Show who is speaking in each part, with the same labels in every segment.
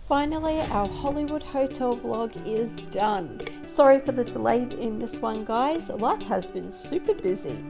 Speaker 1: Finally, our Hollywood hotel vlog is done. Sorry for the delay in this one, guys. Life has been super busy.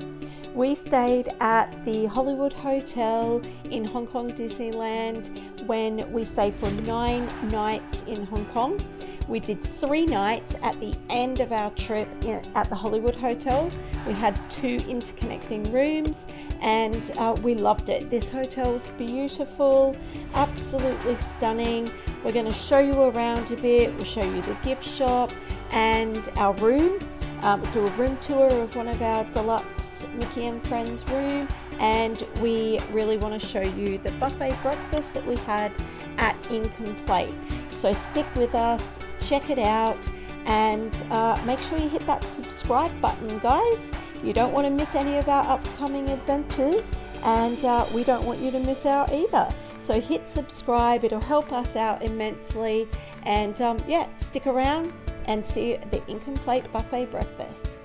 Speaker 1: We stayed at the Hollywood Hotel in Hong Kong Disneyland when we stayed for 9 nights in Hong Kong. We did 3 nights at the end of our trip at the Hollywood Hotel. We had 2 interconnecting rooms and we loved it. This hotel's beautiful, absolutely stunning. We're going to show you around a bit. We'll show you the gift shop and our room. We'll do a room tour of one of our deluxe Mickey and Friends room, and we really want to show you the buffet breakfast that we had at Incomplete. So stick with us, check it out, and make sure you hit that subscribe button, guys. You don't want to miss any of our upcoming adventures, and we don't want you to miss out either. So hit subscribe, it'll help us out immensely, and yeah, stick around and see the Incomplete buffet breakfast.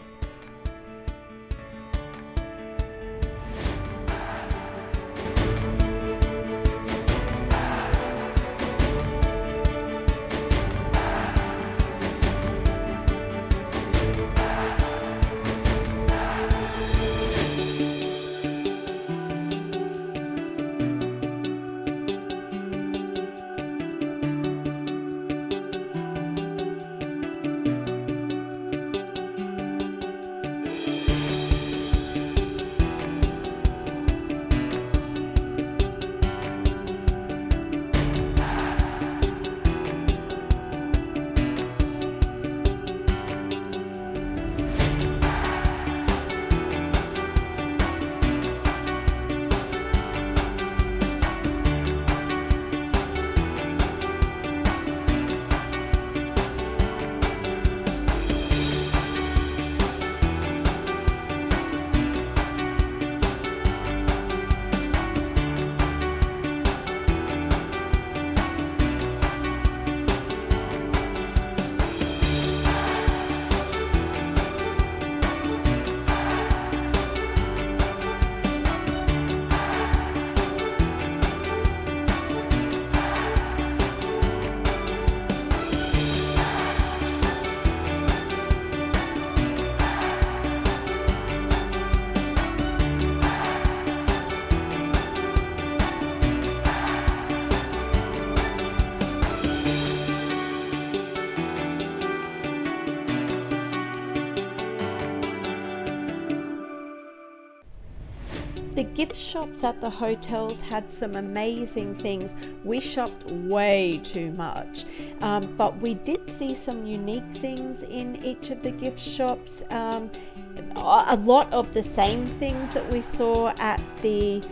Speaker 1: The gift shops at the hotels had some amazing things. We shopped way too much, but we did see some unique things in each of the gift shops. A lot of the same things that we saw at the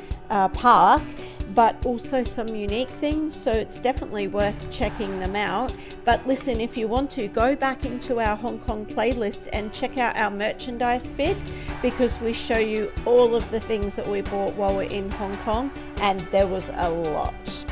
Speaker 1: park, but also some unique things, so it's definitely worth checking them out. But listen, if you want to, go back into our Hong Kong playlist and check out our merchandise vid, because we show you all of the things that we bought while we're in Hong Kong, and there was a lot.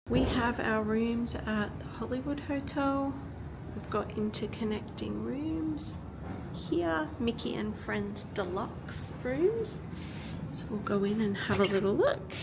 Speaker 1: We have our rooms at the Hollywood Hotel. We've got interconnecting rooms here, Mickey and Friends Deluxe rooms. So we'll go in and have a little look.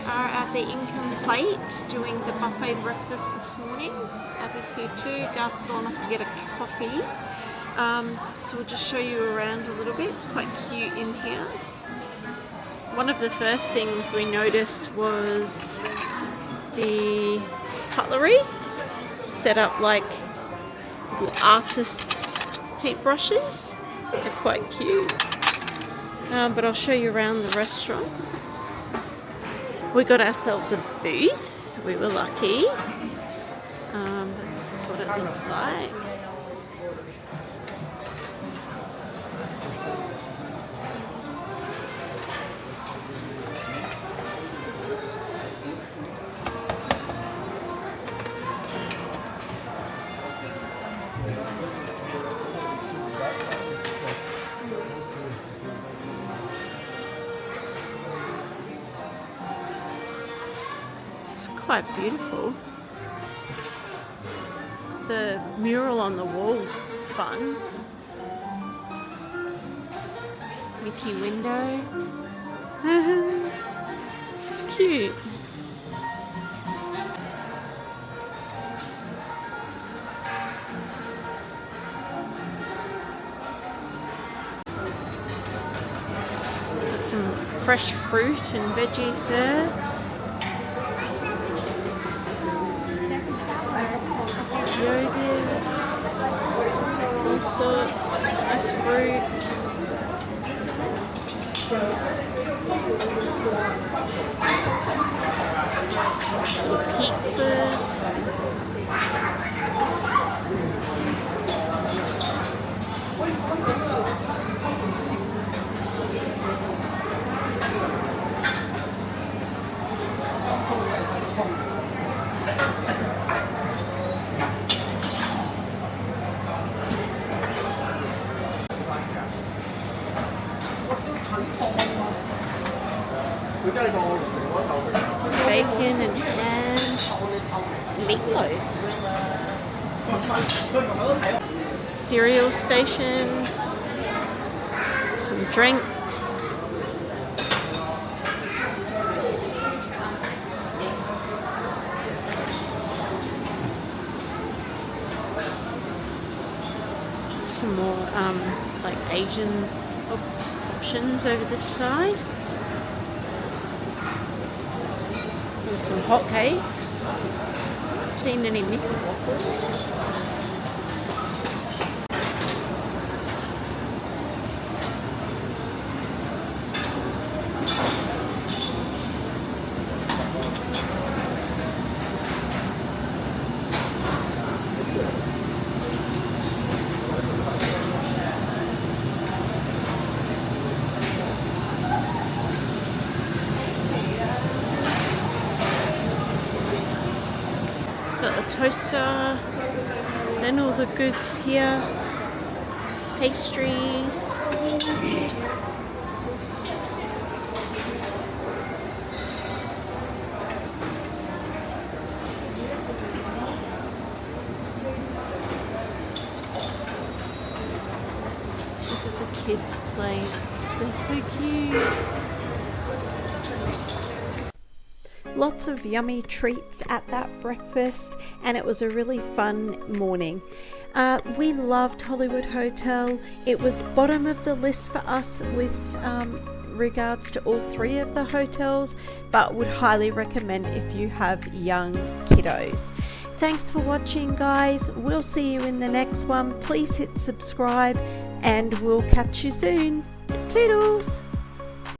Speaker 1: are at the income plate doing the buffet breakfast this morning. Abby's here too. Garth's gone off to get a coffee. So we'll just show you around a little bit. It's quite cute in here. One of the first things we noticed was the cutlery set up like artists' paintbrushes. They're quite cute. But I'll show you around the restaurant. We got ourselves a booth. We were lucky. But this is what it looks like. It's quite beautiful. The mural on the wall's fun. Mickey window. It's cute. Got some fresh fruit and veggies there. Yogurts, all sorts, nice fruit. Pizzas. Bacon and ham, meatloaf, cereal station, some drinks, some more like Asian options over this side. Some hotcakes. Haven't seen any Mickey waffles. Got the toaster and all the goods here, pastries. Look at the kids' plates, they're so cute. Lots of yummy treats at that breakfast, and it was a really fun morning. We loved Hollywood Hotel. It was bottom of the list for us with regards to all three of the hotels, but would highly recommend if you have young kiddos. Thanks for watching, guys. We'll see you in the next one. Please hit subscribe and we'll catch you soon. Toodles!